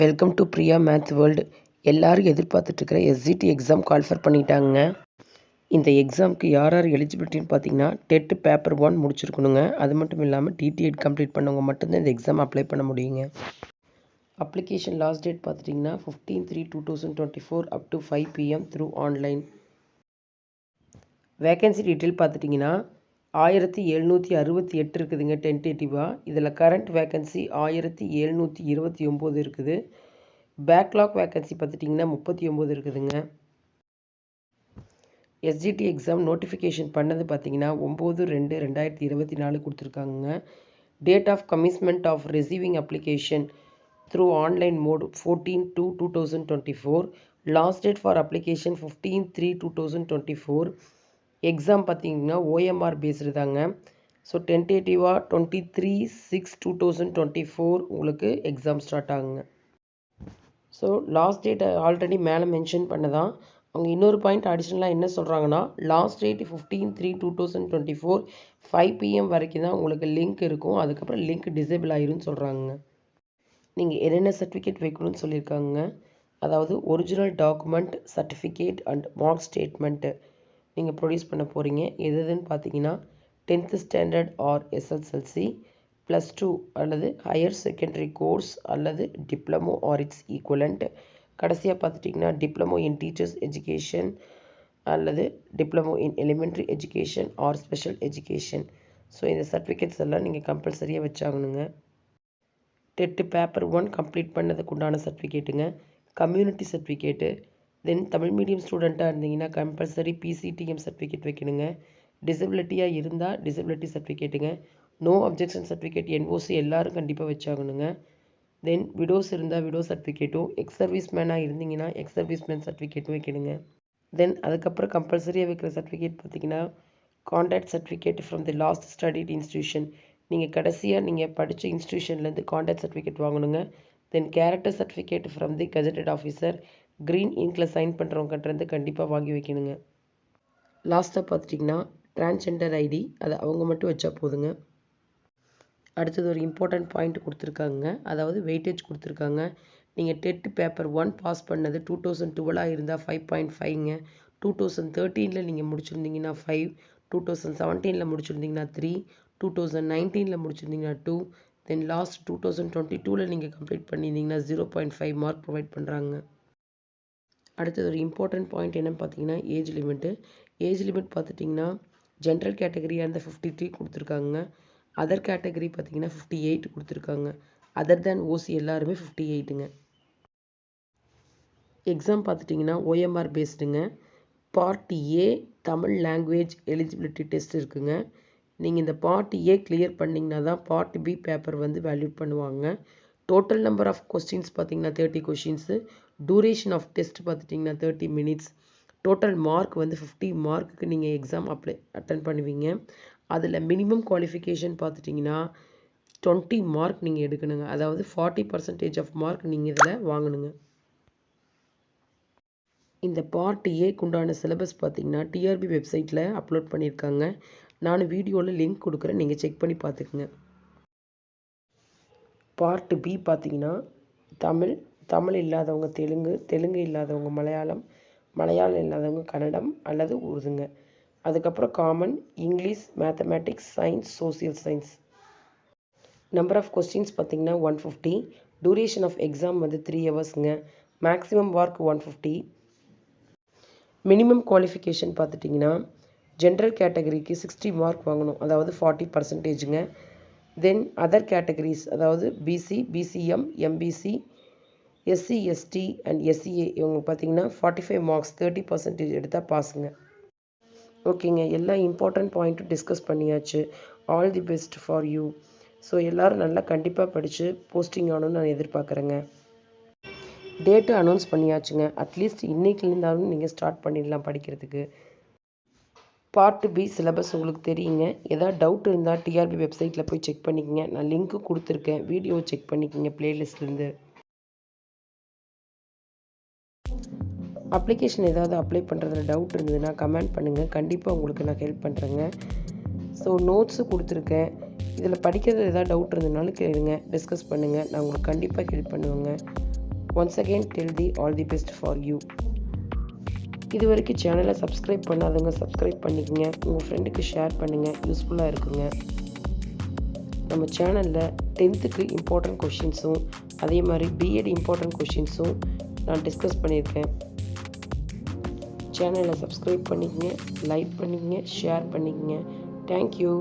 Welcome to Priya maths world. எல்லாரும் எதிர்பார்த்துட்டு இருக்கிற எஸ்ஜிடி எக்ஸாம் கால்ஃபர் பண்ணிட்டாங்க. இந்த எக்ஸாமுக்கு யார் யார் எலிஜிபிலிட்டின்னு பார்த்தீங்கன்னா டெட் பேப்பர் 1 முடிச்சிருக்கணுங்க. அது மட்டும் இல்லாமல் டிடிஎட் கம்ப்ளீட் பண்ணவங்க மட்டும்தான் இந்த எக்ஸாம் அப்ளை பண்ண முடியுங்க. அப்ளிகேஷன் லாஸ்ட் டேட் பார்த்துட்டிங்கன்னா 15/3/2024 up to 5 PM through online. Vacancy detail பார்த்துட்டிங்கன்னா 1768 இருக்குதுங்க டென்டேட்டிவாக. இதில் கரண்ட் வேகன்சி 1729 இருக்குது. பேக்லாக் வேகன்சி பார்த்துட்டிங்கன்னா 39 இருக்குதுங்க. எஸ்ஜிடி எக்ஸாம் நோட்டிஃபிகேஷன் பண்ணது பார்த்தீங்கன்னா 9/2/2024 கொடுத்துருக்காங்க. Date of commitment of receiving application through online mode 14/2/2024. Last date for application 15/3/2024. Exam பார்த்தீங்கன்னா OMR பேஸ்டு தாங்க. ஸோ டென்டேட்டிவாக 23/6/2024 உங்களுக்கு எக்ஸாம் ஸ்டார்ட் ஆகுங்க. ஸோ லாஸ்ட் டேட் ஆல்ரெடி மேலே மென்ஷன் பண்ணதான். அவங்க இன்னொரு பாயிண்ட் அடிஷ்னலாக என்ன சொல்கிறாங்கன்னா லாஸ்ட் டேட் 15/3/2024 5 PM வரைக்கும் தான் உங்களுக்கு லிங்க் இருக்கும். அதுக்கப்புறம் லிங்க் டிசேபிள் ஆயிரும்னு சொல்கிறாங்க. நீங்கள் என்னென்ன சர்டிஃபிகேட் வைக்கணும்னு சொல்லியிருக்காங்க. அதாவது original document, certificate and mark statement நீங்கள் ப்ரொடியூஸ் பண்ண போகிறீங்க. எதுன்னு பார்த்தீங்கன்னா 10th ஸ்டாண்டர்ட் ஆர் SSLC, +2 அல்லது ஹையர் செகண்டரி கோர்ஸ் அல்லது டிப்ளமோ ஆர் இட்ஸ் ஈக்குவலண்ட். கடைசியாக பார்த்துட்டிங்கன்னா டிப்ளமோ இன் டீச்சர்ஸ் எஜுகேஷன் அல்லது diploma in elementary education are special education. So இந்த சர்டிஃபிகேட்ஸ் எல்லாம் நீங்கள் கம்பல்சரியாக வச்சாகணுங்க. டெட் பேப்பர் 1 கம்ப்ளீட் பண்ணதுக்கு உண்டான சர்டிஃபிகேட்டுங்க. Community certificate. தென் தமிழ் மீடியம் ஸ்டூடெண்ட்டாக இருந்தீங்கன்னா கம்பல்சரி PCTM சர்டிஃபிகேட் வைக்கணுங்க. டிசபிலிட்டியாக இருந்தால் டிசபிலிட்டி சர்டிஃபிகேட்டுங்க. நோ அப்ஜெக்ஷன் சர்டிஃபிகேட் NOC எல்லாரும் கண்டிப்பாக வச்சாகணுங்க. தென் விடோஸ் இருந்தால் விடோ சர்டிஃபிகேட்டும், எக்ஸ் சர்வீஸ் மேனாக இருந்தீங்கன்னா எக்ஸ் சர்வீஸ் மேன் சர்டிஃபிகேட்டும் வைக்கணுங்க. தென் அதுக்கப்புறம் கம்பல்சரியாக வைக்கிற சர்டிஃபிகேட் பார்த்தீங்கன்னா conduct certificate from the last studied institution. நீங்கள் கடைசியாக நீங்கள் படித்த இன்ஸ்டியூஷன்லேருந்து கான்டாக்ட் சர்டிஃபிகேட் வாங்கணுங்க. Then character certificate from the gazetted officer. Green இங்கில் சைன் பண்ணுறவங்ககிட்டருந்து கண்டிப்பாக வாங்கி வைக்கணுங்க. லாஸ்ட்டாக பார்த்துட்டிங்கன்னா டிரான்ஸ்ஜெண்டர் ID அதை அவங்க மட்டும் வச்சா போதுங்க. அடுத்தது ஒரு இம்பார்ட்டன்ட் பாயிண்ட் கொடுத்துருக்காங்க. அதாவது வெயிட்டேஜ் கொடுத்துருக்காங்க. நீங்கள் டெட் பேப்பர் 1 பாஸ் பண்ணது 2012 இருந்தால் 5.5ங்க. 2013 நீங்கள் முடிச்சிருந்தீங்கன்னா 5, 2017 முடிச்சிருந்தீங்கன்னா 3, 2019 முடிச்சிருந்தீங்கன்னா 2, தென் லாஸ்ட் 2022 நீங்கள் கம்ப்ளீட் பண்ணியிருந்தீங்கன்னா 0.5 மார்க் ப்ரொவைட் பண்ணுறாங்க. அடுத்தது ஒரு இம்பார்ட்டன்ட் பாயிண்ட் என்னன்னு பார்த்தீங்கன்னா ஏஜ் லிமிட்டு. ஏஜ் லிமிட் பார்த்துட்டிங்கன்னா ஜென்ரல் கேட்டகரியாக இருந்தால் 53 கொடுத்துருக்காங்க. அதர் கேட்டகரி பார்த்தீங்கன்னா 58 கொடுத்துருக்காங்க. அதர் தேன் OC எல்லாருமே 58ங்க. எக்ஸாம் பார்த்துட்டிங்கன்னா OMR பேஸ்டுங்க. Part A Tamil language eligibility test இருக்குங்க. நீங்கள் இந்த பார்ட் A கிளியர் பண்ணிங்கன்னா தான் பார்ட் B பேப்பர் வந்து வேல்யூட் பண்ணுவாங்க. டோட்டல் நம்பர் ஆஃப் கொஸ்டின்ஸ் பார்த்தீங்கன்னா 30 கொஸ்டின்ஸு. டூரேஷன் ஆஃப் டெஸ்ட் பார்த்துட்டிங்கன்னா 30 மினிட்ஸ். டோட்டல் மார்க் வந்து 50 மார்க்குக்கு நீங்கள் எக்ஸாம் அட்டன் பண்ணுவீங்க. அதில் மினிமம் குவாலிஃபிகேஷன் பார்த்துட்டிங்கன்னா 20 மார்க் நீங்கள் எடுக்கணுங்க. அதாவது 40% ஆஃப் மார்க் நீங்கள் இதில் வாங்கணுங்க. இந்த பார்ட் ஏக்கு உண்டான சிலபஸ் பார்த்தீங்கன்னா TRB வெப்சைட்டில் அப்லோட் பண்ணியிருக்காங்க. நான் வீடியோவில் லிங்க் கொடுக்குறேன், நீங்கள் செக் பண்ணி பார்த்துக்குங்க. பார்ட் B பார்த்தீங்கன்னா தமிழ் இல்லாதவங்க தெலுங்கு இல்லாதவங்க மலையாளம் இல்லாதவங்க கன்னடம் அல்லது உருதுங்க. அதுக்கப்புறம் common, English, mathematics, science, social science. Number of questions பார்த்தீங்கன்னா 150. டூரேஷன் ஆஃப் எக்ஸாம் வந்து 3 ஹவர்ஸுங்க. Maximum mark 150. மினிமம் குவாலிஃபிகேஷன் பார்த்துட்டிங்கன்னா ஜென்ரல் கேட்டகரிக்கு 60 மார்க் வாங்கணும், அதாவது 40%ங்க. தென் அதர் கேட்டகரிஸ் அதாவது BC, BCM, MBC, SC, ST and SCA இவங்க பார்த்தீங்கன்னா 45 மார்க்ஸ் 30% எடுத்தால் பாஸுங்க. ஓகேங்க, எல்லா இம்பார்ட்டன்ட் பாயிண்ட்டும் டிஸ்கஸ் பண்ணியாச்சு. All the best for you. So எல்லோரும் நல்லா கண்டிப்பாக படித்து போஸ்டிங் ஆகணும்னு நான் எதிர்பார்க்குறேங்க. டேட்டு அனௌன்ஸ் பண்ணியாச்சுங்க. அட்லீஸ்ட் இன்னைக்குலேருந்தாலும் நீங்கள் ஸ்டார்ட் பண்ணிடலாம் படிக்கிறதுக்கு. பார்ட் B சிலபஸ் உங்களுக்கு தெரியுங்க. ஏதாவது டவுட் இருந்தால் TRB வெப்சைட்டில் போய் செக் பண்ணிக்கங்க. நான் லிங்க்கு கொடுத்துருக்கேன், வீடியோ செக் பண்ணிக்கோங்க பிளேலிஸ்ட்லேருந்து. அப்ளிகேஷன் ஏதாவது அப்ளை பண்ணுறதுல டவுட் இருந்ததுன்னா கமெண்ட் பண்ணுங்கள், கண்டிப்பாக உங்களுக்கு நான் ஹெல்ப் பண்ணுறேங்க. ஸோ நோட்ஸு கொடுத்துருக்கேன். இதில் படிக்கிறது ஏதாவது டவுட் இருந்ததுனாலும் கேளுங்க, டிஸ்கஸ் பண்ணுங்கள், நான் உங்களுக்கு கண்டிப்பாக ஹெல்ப் பண்ணுவேங்க. Once again del the all the best for you. இது வரைக்கும் சேனலை சப்ஸ்கிரைப் பண்ணாதவங்க சப்ஸ்கிரைப் பண்ணிக்கோங்க. உங்கள் ஃப்ரெண்டுக்கு ஷேர் பண்ணுங்கள், யூஸ்ஃபுல்லாக இருக்குங்க. நம்ம சேனலில் 10th இம்பார்ட்டன்ட் கொஷின்ஸும் அதே மாதிரி பிஎட் இம்பார்ட்டன்ட் கொஷின்ஸும் நான் டிஸ்கஸ் பண்ணியிருக்கேன். சேனலை சப்ஸ்கிரைப் பண்ணிக்கங்க, லைக் பண்ணிக்கங்க, ஷேர் பண்ணிக்கங்க. தேங்க்யூ.